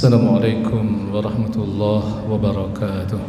Assalamualaikum warahmatullahi wabarakatuh.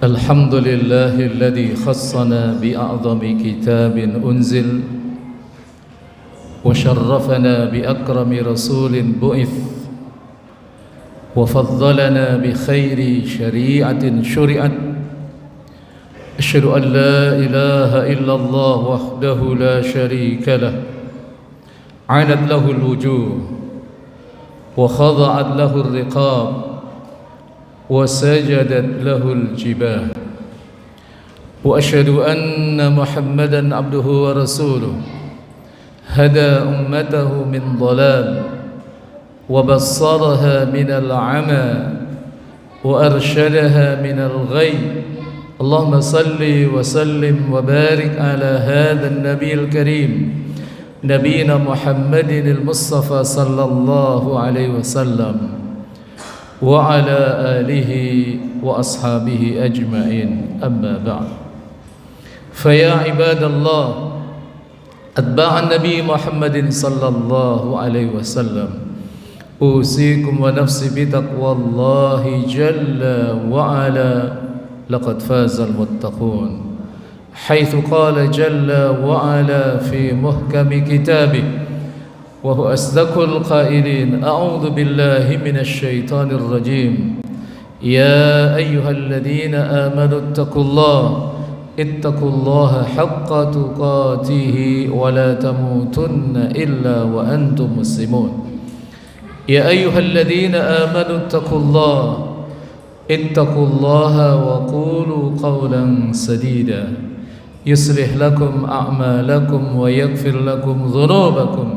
الحمد لله الذي خصنا بأعظم كتاب أنزل وشرفنا بأكرم رسول بعث وفضلنا بخير شريعة شرعت. أشهد أن لا إله إلا الله وحده لا شريك له عنت له الوجوه وخضعت له الرقاب وسجدت له الجباه. وأشهد أن محمدًا عبده ورسوله هدى أمته من ضلال وبصرها من العمى وأرشدها من الغي. اللهم صل وسلم وبارك على هذا النبي الكريم نبينا محمد المصطفى صلى الله عليه وسلم وعلى آله وأصحابه أجمعين. أما بعد، فيا عباد الله أتباع النبي محمد صلى الله عليه وسلم، أوصيكم ونفسي بتقوى الله جل وعلا. لقد فاز المتقون، حيث قال جل وعلا في محكم كتابه وهو أصدق القائلين: أعوذ بالله من الشيطان الرجيم، يا أيها الذين آمنوا اتقوا الله حق تقاته ولا تموتن إلا وأنتم مسلمون. يا أيها الذين آمنوا اتقوا الله وقولوا قولا سديدا يصلح لكم أعمالكم ويغفر لكم ذنوبكم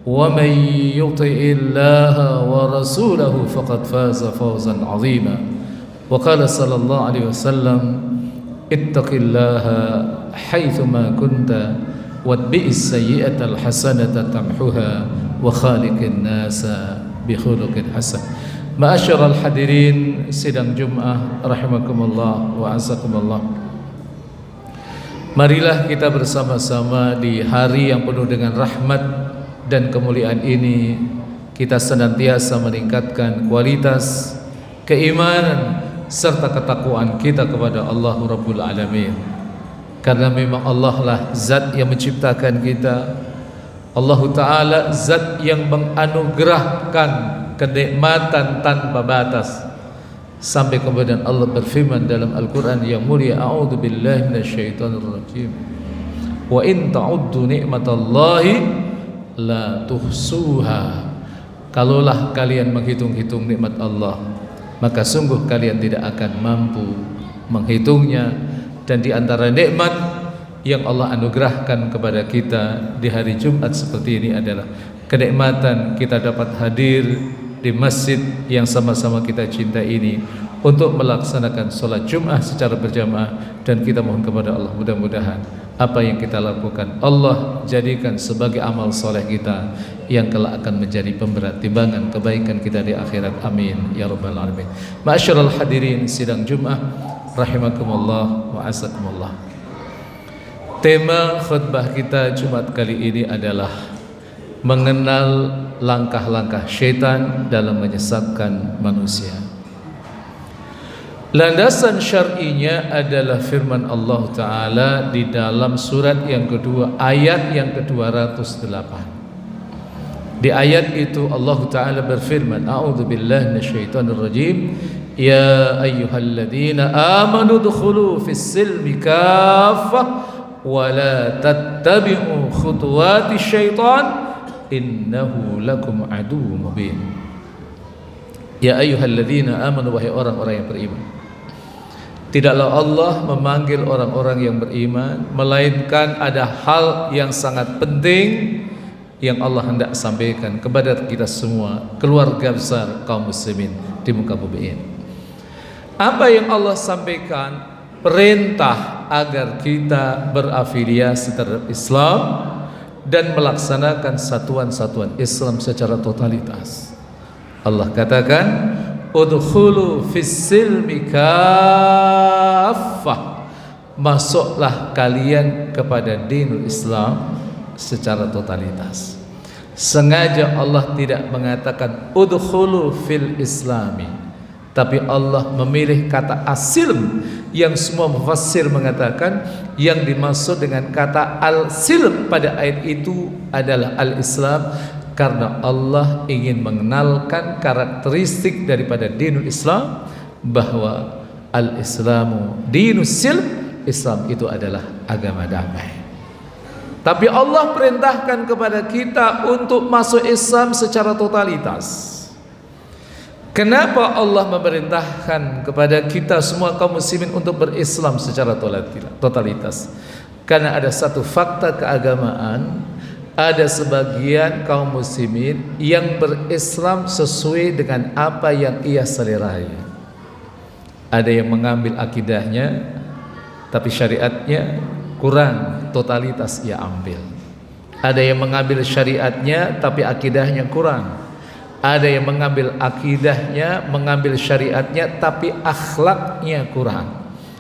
ومن يطع الله ورسوله فقد فاز فوزا عظيما. وقال صلى الله عليه وسلم اتق الله حيثما كنت واتبع السيئة الحسنة تمحها وخالق الناس بخلق حسن. Ma'asyiral hadirin sidang Jumat rahimakumullah wa azakumullah. Marilah kita bersama-sama di hari yang penuh dengan rahmat dan kemuliaan ini, kita senantiasa meningkatkan kualitas keimanan serta ketakwaan kita kepada Allah Rabbul Alamin. Karena memang Allah lah zat yang menciptakan kita, Allah Ta'ala zat yang menganugerahkan kenikmatan tanpa batas. Sampai kemudian Allah berfirman dalam Al-Quran yang mulia, a'udzu billahi minasyaitonir rajim, wa in ta'uddu ni'matallahi la tuhsuha. Kalaulah kalian menghitung-hitung nikmat Allah, maka sungguh kalian tidak akan mampu menghitungnya. Dan di antara nikmat yang Allah anugerahkan kepada kita di hari Jumat seperti ini adalah kenikmatan kita dapat hadir di masjid yang sama-sama kita cintai ini untuk melaksanakan sholat Jumat secara berjamaah. Dan kita mohon kepada Allah, mudah-mudahan apa yang kita lakukan Allah jadikan sebagai amal soleh kita yang kelak akan menjadi pemberat timbangan kebaikan kita di akhirat. Amin ya rabbal alamin. Ma'asyiral hadirin sidang Jumat rahimakumullah wa azakumullah. Tema khutbah kita Jumat kali ini adalah mengenal langkah-langkah syaitan dalam menyesatkan manusia. Landasan syar'inya adalah firman Allah Ta'ala di dalam surat yang kedua, ayat yang ke-208. Di ayat itu Allah Ta'ala berfirman, a'udzu billahi minasyaitonir rajim, ya ayyuhalladzina amanu dkhulu fis-silmi kaffah wa la tattabi'u khutuwatis syaitan innahu lakum aduwwun mubin. Ya ayyuhalladzina amanu, wahai orang-orang yang beriman. Tidaklah Allah memanggil orang-orang yang beriman, melainkan ada hal yang sangat penting yang Allah hendak sampaikan kepada kita semua, keluarga besar kaum muslimin di muka bumi ini. Apa yang Allah sampaikan? Perintah agar kita berafiliasi terhadap Islam dan melaksanakan satuan-satuan Islam secara totalitas. Allah katakan, udkhulu fis-silmi kaffah, masuklah kalian kepada dinul Islam secara totalitas. Sengaja Allah tidak mengatakan udkhulu fil islami, tapi Allah memilih kata asilm yang semua mufassir mengatakan yang dimaksud dengan kata al-silm pada ayat itu adalah al-Islam, karena Allah ingin mengenalkan karakteristik daripada dinul Islam, bahwa al-Islamu dinus silm, Islam itu adalah agama damai. Tapi Allah perintahkan kepada kita untuk masuk Islam secara totalitas. Kenapa Allah memerintahkan kepada kita semua kaum muslimin untuk berislam secara totalitas? Karena ada satu fakta keagamaan, ada sebagian kaum muslimin yang berislam sesuai dengan apa yang ia selerai. Ada yang mengambil akidahnya, tapi syariatnya kurang, totalitas ia ambil. Ada yang mengambil syariatnya, tapi akidahnya kurang. Ada yang mengambil akidahnya, mengambil syariatnya, tapi akhlaknya kurang.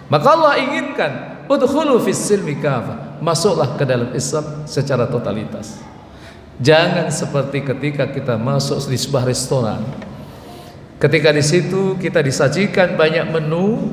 Maka Allah inginkan udkhulu fis-silmi kafah, masuklah ke dalam Islam secara totalitas. Jangan seperti ketika kita masuk di sebuah restoran, ketika di situ kita disajikan banyak menu,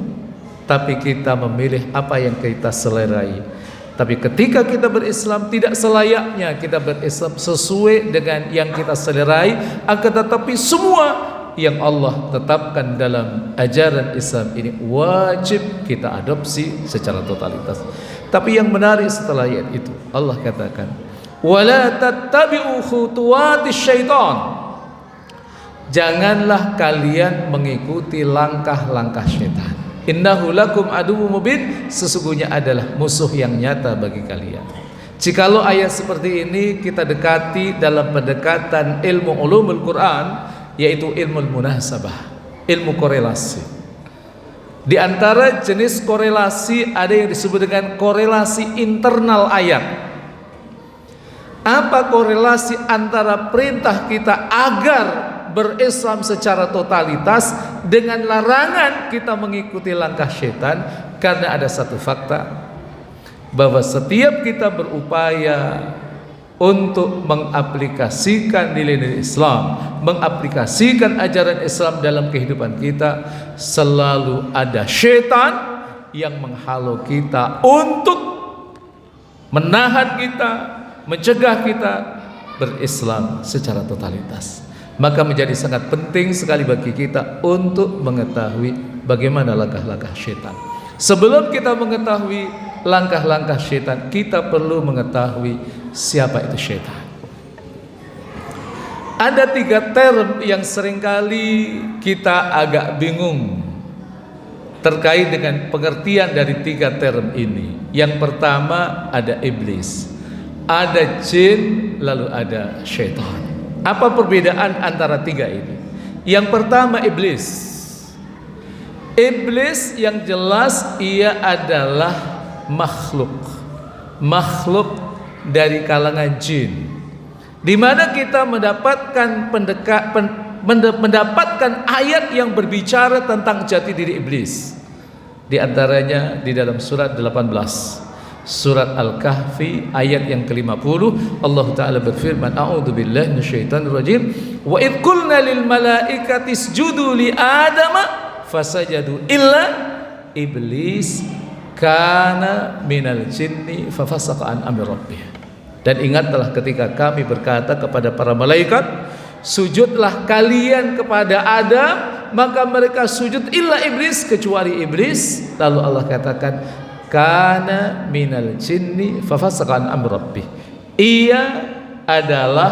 tapi kita memilih apa yang kita selerai. Tapi ketika kita berislam, tidak selayaknya kita berislam sesuai dengan yang kita selerai, akan tetapi semua yang Allah tetapkan dalam ajaran Islam ini wajib kita adopsi secara totalitas. Tapi yang menarik setelah ayat itu, Allah katakan, "Wala tattabi'u khutuwatis syaitan." Janganlah kalian mengikuti langkah-langkah syaitan. Innahu lakum aduwwum mubin, sesungguhnya adalah musuh yang nyata bagi kalian. Jikalau ayat seperti ini kita dekati dalam pendekatan ilmu ulumul Quran, yaitu ilmu munasabah, ilmu korelasi. Di antara jenis korelasi ada yang disebut dengan korelasi internal ayat. Apa korelasi antara perintah kita agar berislam secara totalitas dengan larangan kita mengikuti langkah syaitan? Karena ada satu fakta, bahwa setiap kita berupaya untuk mengaplikasikan nilai-nilai Islam, mengaplikasikan ajaran Islam dalam kehidupan kita, selalu ada syaitan yang menghalau kita untuk menahan kita, mencegah kita berislam secara totalitas. Maka menjadi sangat penting sekali bagi kita untuk mengetahui bagaimana langkah-langkah syaitan. Sebelum kita mengetahui langkah-langkah syaitan, kita perlu mengetahui siapa itu syaitan. Ada 3 term yang seringkali kita agak bingung terkait dengan pengertian dari 3 term ini. Yang pertama ada iblis, ada jin, lalu ada syaitan. Apa perbedaan antara 3 ini? Yang pertama iblis. Iblis yang jelas ia adalah makhluk dari kalangan jin, di mana kita mendapatkan ayat yang berbicara tentang jati diri iblis. Di antaranya di dalam surat 18, surat Al-Kahfi ayat yang ke-50, Allah Ta'ala berfirman, a'udzubillahi minasyaitonir rajim, wa idh qulna lil malaikati isjudu li adama fasajadu illa iblis kana minal jinni fafasaqa an amri rabbih. Dan ingatlah ketika kami berkata kepada para malaikat, sujudlah kalian kepada Adam, maka mereka sujud illa iblis, kecuali iblis. Lalu Allah katakan, kana minal jinni fafasaqa an amri rabbih. Ia adalah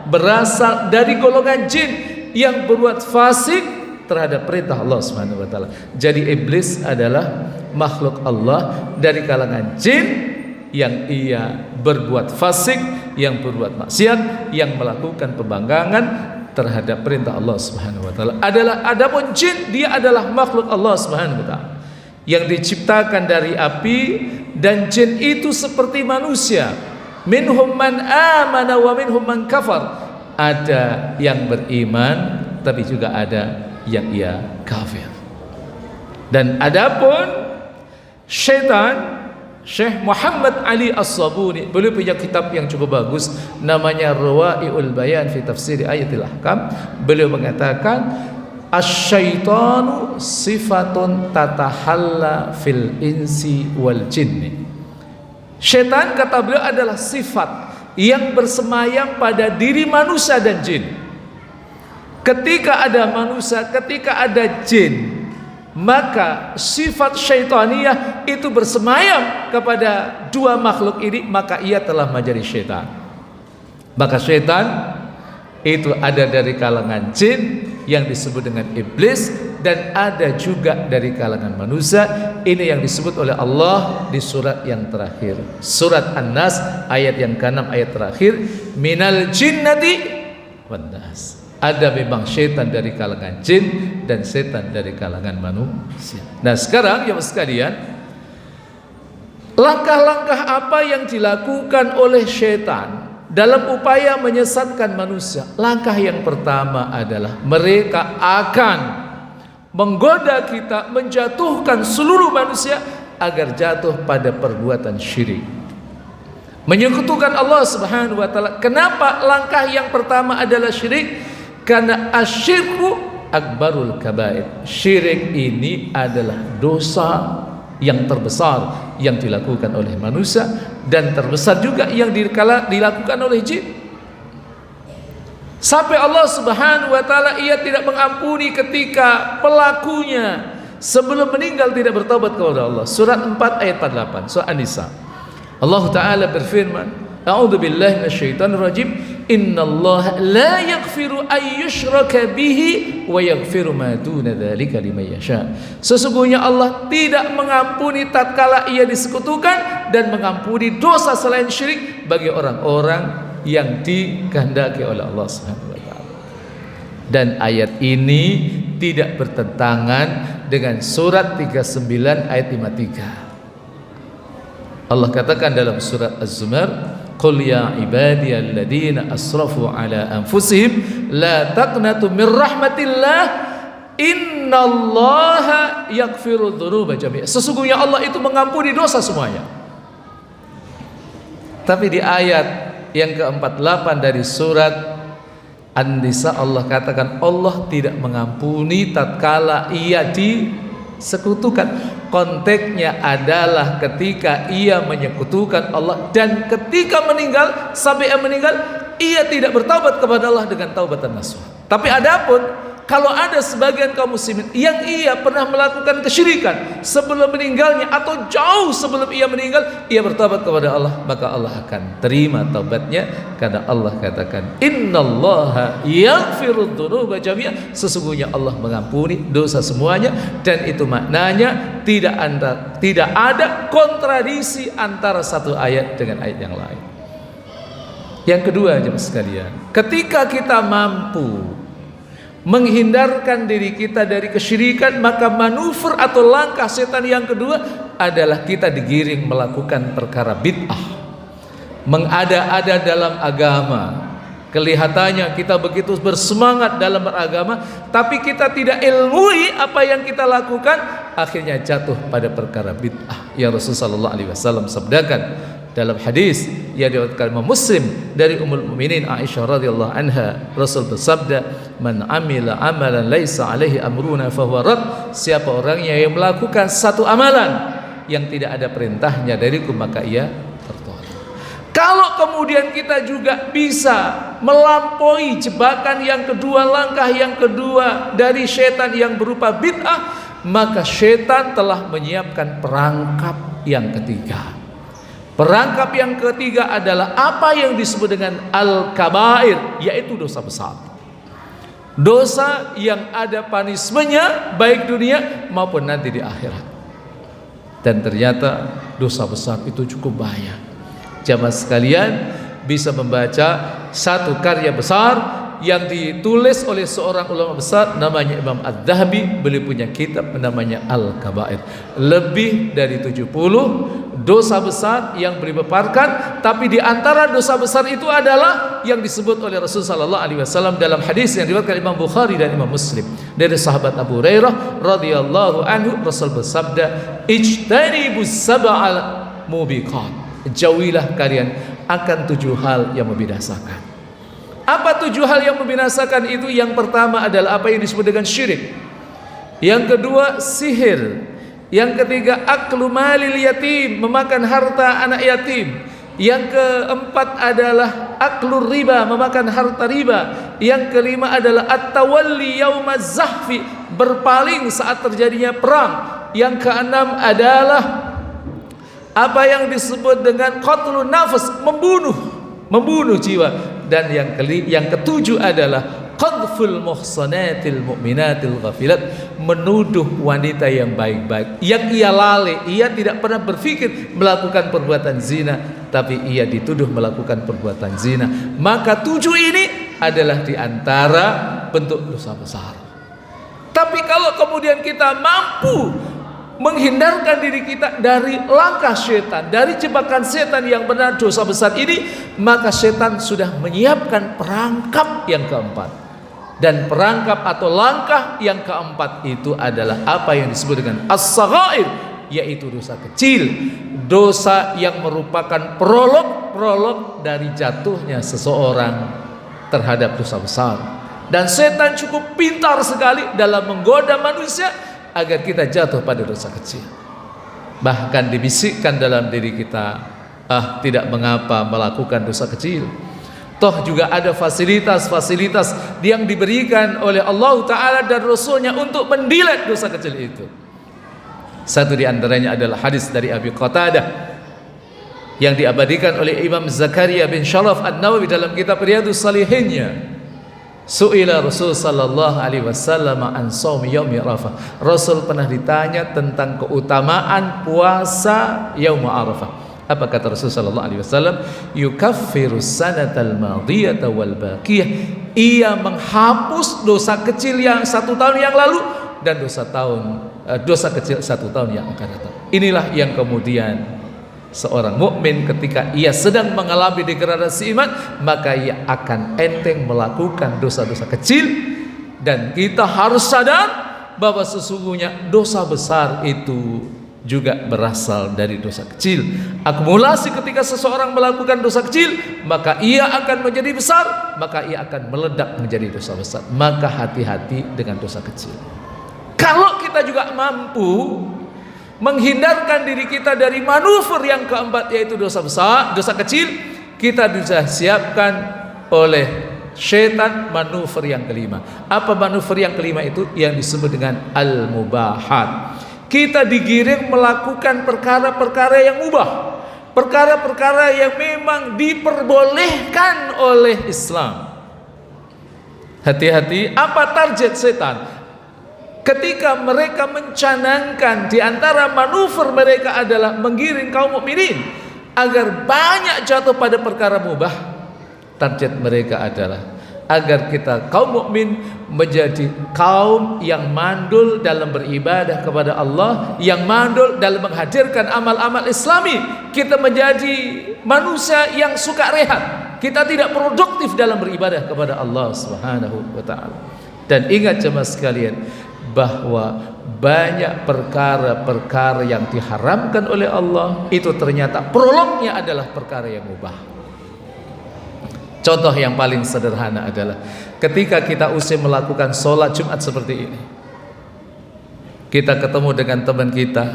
berasal dari golongan jin yang berbuat fasik terhadap perintah Allah Subhanahu wa taala. Jadi iblis adalah makhluk Allah dari kalangan jin yang ia berbuat fasik, yang berbuat maksiat, yang melakukan pembangkangan terhadap perintah Allah Subhanahu wa taala. Adapun jin, dia adalah makhluk Allah Subhanahu wa taala yang diciptakan dari api, dan jin itu seperti manusia. Minhum man amana wa minhum man kafar. Ada yang beriman, tapi juga ada yang ia kafir. Dan adapun syaitan, Syekh Muhammad Ali As-Sabuni, beliau punya kitab yang cukup bagus namanya Rawai'ul Bayan fi Tafsir Ayatil Ahkam. Beliau mengatakan asyaitanu sifatun tatahalla fil insi wal jinni. Syaitan, kata beliau, adalah sifat yang bersemayam pada diri manusia dan jin. Ketika ada manusia, ketika ada jin, maka sifat syaitaniyah itu bersemayam kepada 2 makhluk ini, maka ia telah menjadi syaitan. Maka syaitan itu ada dari kalangan jin yang disebut dengan iblis, dan ada juga dari kalangan manusia. Ini yang disebut oleh Allah di surat yang terakhir, surat An-Nas ayat yang ke-6, ayat terakhir, minal jinnati wan nas. Ada memang syaitan dari kalangan jin dan setan dari kalangan manusia. Nah sekarang ya sekalian, langkah-langkah apa yang dilakukan oleh syaitan dalam upaya menyesatkan manusia? Langkah yang pertama adalah mereka akan menggoda kita, menjatuhkan seluruh manusia agar jatuh pada perbuatan syirik, menyekutukan Allah Subhanahu wa taala. Kenapa langkah yang pertama adalah syirik? Karena asyirku akbarul kabair. Syirik ini adalah dosa yang terbesar yang dilakukan oleh manusia, dan terbesar juga yang dilakukan oleh jin. Sampai Allah Subhanahu wa taala ia tidak mengampuni ketika pelakunya sebelum meninggal tidak bertaubat kepada Allah. Surat 4 ayat 48, surah An-Nisa. Allah taala berfirman, a'udzubillahi minasyaitonir rajim, innallaha la yaghfiru ay yushraka bihi wa yaghfiru ma duna dzalika liman yasha. Sesungguhnya Allah tidak mengampuni tatkala ia disekutukan dan mengampuni dosa selain syirik bagi orang-orang yang dikehendaki oleh Allah Subhanahu wa taala. Dan ayat ini tidak bertentangan dengan surat 39 ayat 53. Allah katakan dalam surat Az-Zumar, qul ya ibadiyalladzina asrafu ala anfusihim la taqnatu min rahmatillah innallaha yaghfiru dzunuba jami'a. Sesungguhnya Allah itu mengampuni dosa semuanya. Tapi di ayat yang ke-48 dari surat An-Nisa Allah katakan Allah tidak mengampuni tatkala ia disekutukan. Konteksnya adalah ketika ia menyekutukan Allah dan ketika meninggal, sampai ia meninggal ia tidak bertaubat kepada Allah dengan taubatan nasuha. Tapi adapun kalau ada sebagian kaum muslimin yang ia pernah melakukan kesyirikan sebelum meninggalnya atau jauh sebelum ia meninggal, ia bertobat kepada Allah, maka Allah akan terima taubatnya karena Allah katakan innallaha yaghfiru dzunuba jami'a. Sesungguhnya Allah mengampuni dosa semuanya, dan itu maknanya tidak ada kontradiksi antara satu ayat dengan ayat yang lain. Yang kedua, jemaah sekalian, ketika kita mampu menghindarkan diri kita dari kesyirikan, maka manuver atau langkah setan yang kedua adalah kita digiring melakukan perkara bid'ah, mengada-ada dalam agama. Kelihatannya kita begitu bersemangat dalam beragama, tapi kita tidak ilmui apa yang kita lakukan, akhirnya jatuh pada perkara bid'ah yang Rasulullah SAW sabdakan dalam hadis yang diriwayatkan Imam Muslim dari Ummul Mukminin Aisyah radhiyallahu anha. Rasul bersabda, "Man amila amalan laisa alaihi amruna fahuwa rad." Siapa orangnya yang melakukan satu amalan yang tidak ada perintahnya dariku, maka ia tertolak. Kalau kemudian kita juga bisa melampaui jebakan yang kedua, langkah yang kedua dari setan yang berupa bid'ah, maka setan telah menyiapkan perangkap yang ketiga. Perangkap yang ketiga adalah apa yang disebut dengan al-kabair, yaitu dosa besar. Dosa yang ada punishment-nya baik dunia maupun nanti di akhirat. Dan ternyata dosa besar itu cukup banyak. Jamaah sekalian bisa membaca satu karya besar yang ditulis oleh seorang ulama besar namanya Imam Adz-Dzahabi. Beliau punya kitab namanya Al-Kabair. Lebih dari 70 dosa besar yang beliau paparkan, tapi di antara dosa besar itu adalah yang disebut oleh Rasulullah SAW dalam hadis yang diriwayatkan Imam Bukhari dan Imam Muslim dari sahabat Abu Hurairah radhiyallahu anhu. Rasul bersabda, ijtanibus sab'al mubiqat, jauhilah kalian akan 7 hal yang membinasakan. Apa 7 hal yang membinasakan itu? Yang pertama adalah apa yang disebut dengan syirik. Yang kedua sihir. Yang ketiga aklu malil yatim, memakan harta anak yatim. Yang keempat adalah aklu riba, memakan harta riba. Yang kelima adalah at-tawalli yaumaz zahfi, berpaling saat terjadinya perang. Yang keenam adalah apa yang disebut dengan qatlun nafs, membunuh jiwa. Dan yang ketujuh adalah qadful muhsanatil mu'minatil ghafilat, menuduh wanita yang baik-baik yang ia lalai, ia tidak pernah berpikir melakukan perbuatan zina, tapi ia dituduh melakukan perbuatan zina. Maka 7 ini adalah diantara bentuk dosa besar. Tapi kalau kemudian kita mampu menghindarkan diri kita dari langkah setan, dari jebakan setan yang benar dosa besar ini, maka setan sudah menyiapkan perangkap yang keempat. Dan perangkap atau langkah yang keempat itu adalah apa yang disebut dengan as-saghair, yaitu dosa kecil, dosa yang merupakan prolog dari jatuhnya seseorang terhadap dosa besar. Dan setan cukup pintar sekali dalam menggoda manusia agar kita jatuh pada dosa kecil. Bahkan dibisikkan dalam diri kita, tidak mengapa melakukan dosa kecil. Toh juga ada fasilitas-fasilitas yang diberikan oleh Allah Ta'ala dan Rasulnya untuk mendilat dosa kecil itu. Satu di antaranya adalah hadis dari Abi Qatadah yang diabadikan oleh Imam Zakaria bin Sharaf An-Nawawi dalam kitab Riyadhus Shalihinnya. Su'ila Rasul sallallahu alaihi wasallam an shaumi yaumi Arafah. Rasul pernah ditanya tentang keutamaan puasa yaum Arafah. Apa kata Rasul sallallahu alaihi wasallam? Yukaffiru sanatal madiyata wal baqiyah. Ia menghapus dosa kecil yang 1 tahun yang lalu dan dosa kecil 1 tahun yang akan datang. Inilah yang kemudian seorang mukmin ketika ia sedang mengalami degradasi iman, maka ia akan enteng melakukan dosa-dosa kecil. Dan kita harus sadar bahwa sesungguhnya dosa besar itu juga berasal dari dosa kecil. Akumulasi ketika seseorang melakukan dosa kecil, maka ia akan menjadi besar, maka ia akan meledak menjadi dosa besar. Maka hati-hati dengan dosa kecil. Kalau kita juga mampu menghindarkan diri kita dari manuver yang keempat, yaitu dosa besar, dosa kecil, kita bisa siapkan oleh syaitan manuver yang kelima. Apa manuver yang kelima itu? Yang disebut dengan al-mubahat. Kita digiring melakukan perkara-perkara yang mubah, perkara-perkara yang memang diperbolehkan oleh Islam. Hati-hati, apa target setan? Ketika mereka mencanangkan di antara manuver mereka adalah menggiring kaum mukminin agar banyak jatuh pada perkara mubah, target mereka adalah agar kita kaum mukmin menjadi kaum yang mandul dalam beribadah kepada Allah, yang mandul dalam menghadirkan amal-amal Islami. Kita menjadi manusia yang suka rehat, kita tidak produktif dalam beribadah kepada Allah Subhanahu wa taala. Dan ingat jemaah sekalian, bahwa banyak perkara-perkara yang diharamkan oleh Allah itu ternyata prolognya adalah perkara yang mubah. Contoh yang paling sederhana adalah ketika kita usai melakukan sholat Jumat seperti ini, kita ketemu dengan teman kita,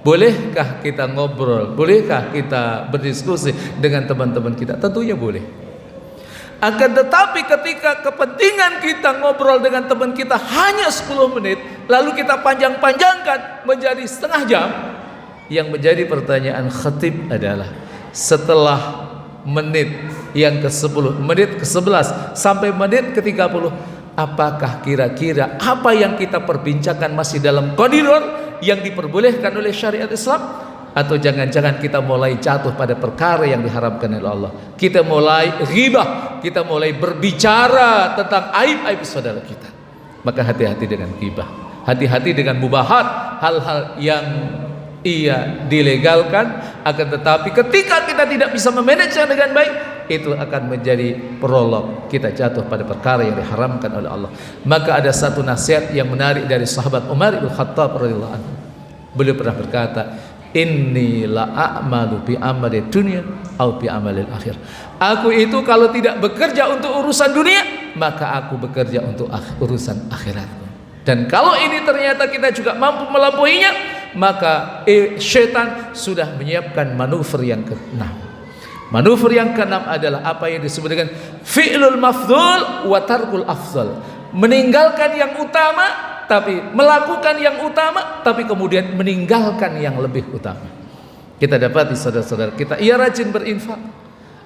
bolehkah kita ngobrol, bolehkah kita berdiskusi dengan teman-teman kita? Tentunya boleh. Akan tetapi ketika kepentingan kita ngobrol dengan teman kita hanya 10 menit, lalu kita panjang-panjangkan menjadi setengah jam, yang menjadi pertanyaan khatib adalah setelah menit yang ke-10, menit ke-11 sampai menit ke-30, apakah kira-kira apa yang kita perbincangkan masih dalam koridor yang diperbolehkan oleh syariat Islam? Atau jangan-jangan kita mulai jatuh pada perkara yang diharamkan oleh Allah? Kita mulai ghibah, kita mulai berbicara tentang aib-aib saudara kita. Maka hati-hati dengan ghibah, hati-hati dengan mubahat, hal-hal yang ia dilegalkan. Akan tetapi ketika kita tidak bisa memanagenya dengan baik, itu akan menjadi prolog kita jatuh pada perkara yang diharamkan oleh Allah. Maka ada satu nasihat yang menarik dari sahabat Umar bin Khattab radhiyallahu anhu. Beliau pernah berkata, inni la a'malu bi amali dunia au bi amalil akhir. Aku itu kalau tidak bekerja untuk urusan dunia, maka aku bekerja untuk urusan akhiratku. Dan kalau ini ternyata kita juga mampu melampauinya, maka syaitan sudah menyiapkan manuver yang ke-6. Manuver yang ke-6 adalah apa yang disebut dengan fi'lul mafdhul wa tarkul afdhal. Meninggalkan yang utama, tapi melakukan yang utama, tapi kemudian meninggalkan yang lebih utama. Kita dapati saudara-saudara kita, ia rajin berinfak,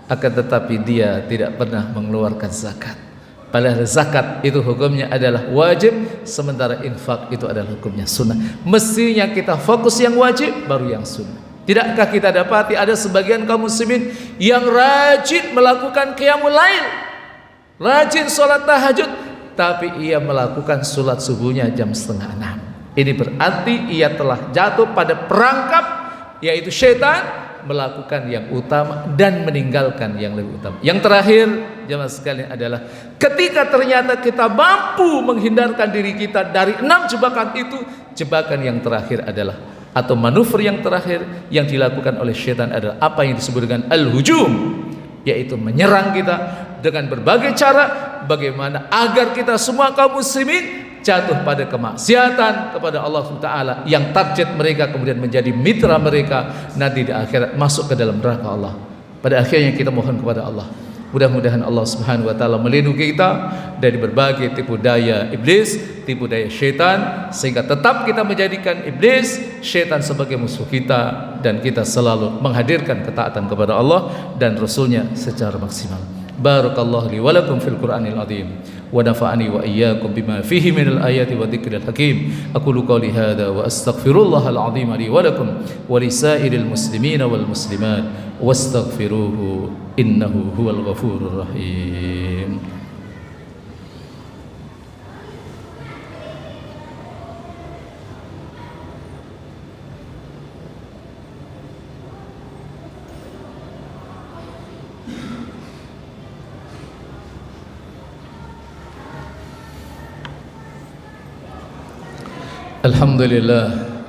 akan tetapi dia tidak pernah mengeluarkan zakat. Padahal zakat itu hukumnya adalah wajib, sementara infak itu adalah hukumnya sunnah. Mestinya kita fokus yang wajib, baru yang sunnah. Tidakkah kita dapati ada sebagian kaum muslimin yang rajin melakukan qiyamul lail, rajin sholat tahajud, tapi ia melakukan sholat subuhnya jam 5:30. Ini berarti ia telah jatuh pada perangkap, yaitu syaitan, melakukan yang utama dan meninggalkan yang lebih utama. Yang terakhir jemaah sekalian adalah ketika ternyata kita mampu menghindarkan diri kita dari 6 jebakan itu, jebakan yang terakhir adalah, atau manuver yang terakhir yang dilakukan oleh syaitan adalah apa yang disebut dengan al-hujum, yaitu menyerang kita dengan berbagai cara, bagaimana agar kita semua kaum muslimin jatuh pada kemaksiatan kepada Allah Taala, yang target mereka kemudian menjadi mitra mereka nanti di akhirat, masuk ke dalam neraka Allah. Pada akhirnya kita mohon kepada Allah, Mudah-mudahan Allah Subhanahu wa taala melindungi kita dari berbagai tipu daya iblis, tipu daya syaitan, sehingga tetap kita menjadikan iblis, syaitan sebagai musuh kita, dan kita selalu menghadirkan ketaatan kepada Allah dan Rasulnya secara maksimal. Barakallahu li wa lakum fil Qur'anil azim wa nafa'ani wa iyyakum bima fihi minal ayati wa dzikril hakim. Aqulu qouli hadza wa astaghfirullahal azim li wa lakum wa lisairil muslimina wal muslimat wastaghfiruhu innahu huwal ghafurur rahim.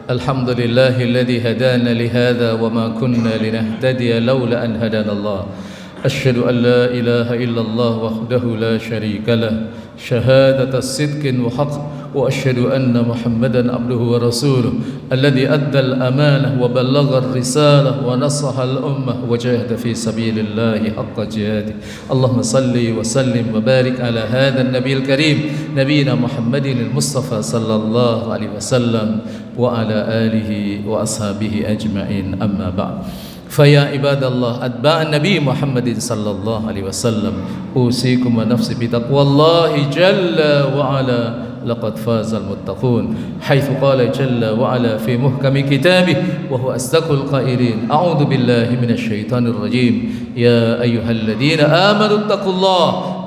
الحمد لله الذي هدانا لهذا وما كنا لنهتدي لولا أن هدانا الله. أشهد أن لا إله إلا الله وحده لا شريك له شهادة صدق وحق، وأشهد أن محمدا عبده ورسوله الذي أدى الأمانة وبلغ الرسالة ونصح الأمة وجاهد في سبيل الله حق جهاده. اللهم صل وسلم وبارك على هذا النبي الكريم نبينا محمد المصطفى صلى الله عليه وسلم وعلى آله وأصحابه أجمعين. أما بعد، فيا عباد الله أتباع النبي محمد صلى الله عليه وسلم، أوصيكم ونفسي بتقوى الله جل وعلا. لقد فاز المتقون، حيث قال جل وعلا في محكم كتابه وهو أصدق القائلين: أعوذ بالله من الشيطان الرجيم، يا أيها الذين آمنوا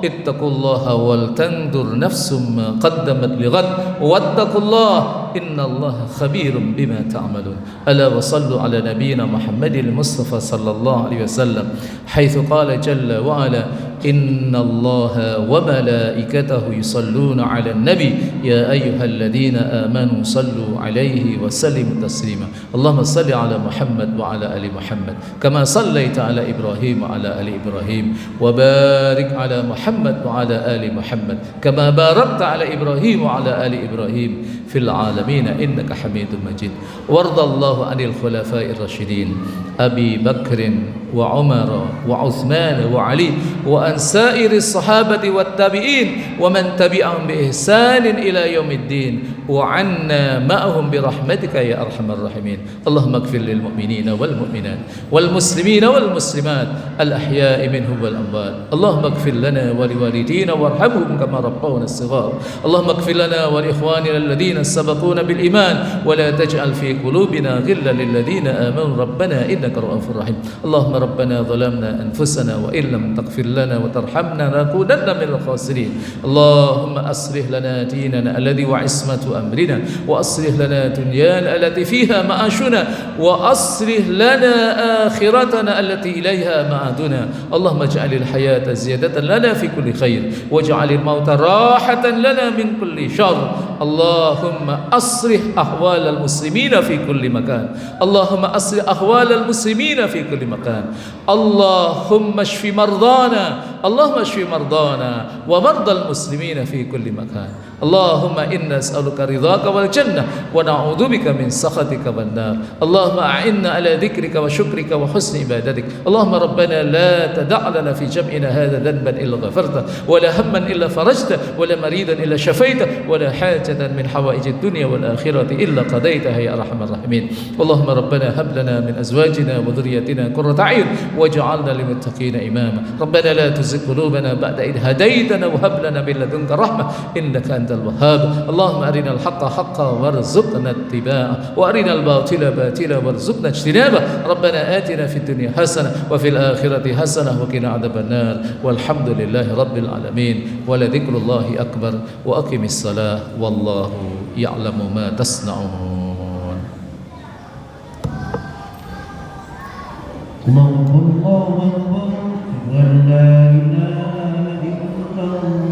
اتقوا الله ولتنظر نفس ما قدمت لغد واتقوا الله إن الله خبير بما تعملون. ألا وصلوا على نبينا محمد المصطفى صلى الله عليه وسلم، حيث قال جل وعلا: إن الله وملائكته يصلون على النبي يا أيها الذين آمنوا صلوا عليه وسلموا تسليما. اللهم صل على محمد وعلى آل محمد كما صليت على إبراهيم وعلى آل إبراهيم، وبارك على محمد وعلى آل محمد كما باركت على إبراهيم وعلى آل إبراهيم في العالمين إنك حميد مجيد. وارض الله عن الخلفاء الراشدين أبي بكر وعمر وعثمان وعلي وعن سائر الصحابة والتابعين ومن تبعهم بإحسان إلى يوم الدين، وعنا معهم برحمتك يا أرحم الراحمين. اللهم اغفر للمؤمنين والمؤمنات والمسلمين والمسلمات الأحياء منهم والأموات. اللهم اغفر لنا ولوالدينا وارحمهم كما ربونا الصغار. اللهم اغفر لنا ولإخواننا الذين سبقونا بالإيمان ولا تجعل في قلوبنا غلا للذين آمنوا ربنا إنك رؤوف رحيم. اللهم ربنا ظلمنا أنفسنا وإن لم تغفر لنا وترحمنا لنكونن من الخاسرين. اللهم أصلح لنا ديننا الذي وعصمة أمرنا، وأصلح لنا دنيانا التي فيها معاشنا، وأصلح لنا آخرتنا التي إليها معادنا. اللهم اجعل الحياة زيادة لنا في كل خير، واجعل الموت راحة لنا من كل شر. اللهم أصلح أحوال المسلمين في كل مكان، اللهم أصلح أحوال المسلمين في كل مكان. اللهم اشف مرضانا، اللهم اشف مرضانا ومرضى المسلمين في كل مكان. اللهم إنا نسألك رضاك والجنة ونعوذ بك من سخطك والنار. اللهم أعنا على ذكرك وشكرك وحسن عبادتك. اللهم ربنا لا تدع لنا في جمعنا هذا ذنبا إلا غفرته، ولا هما إلا فرجته، ولا مريضا إلا شفيته، ولا حاجة من حوائج الدنيا والآخرة إلا قضيتها يا أرحم الراحمين. اللهم ربنا هب لنا من أزواجنا وذريتنا قرة أعين واجعلنا للمتقين إماما. ربنا لا تزغ قلوبنا بعد إذ هديتنا وهب لنا من لدنك رحمة إنك أنت الوهاب. اللهم أرنا الحق حقا وارزقنا اتباعه، وأرنا الباطل باطلا وارزقنا اجتنابه. ربنا آتنا في الدنيا حسنة وفي الآخرة حسنة وقنا عذاب النار. والحمد لله رب العالمين، ولذكر الله أكبر. وأقم الصلاة والله يعلم ما تصنعون. الله أكبر، لا إله إلا الله.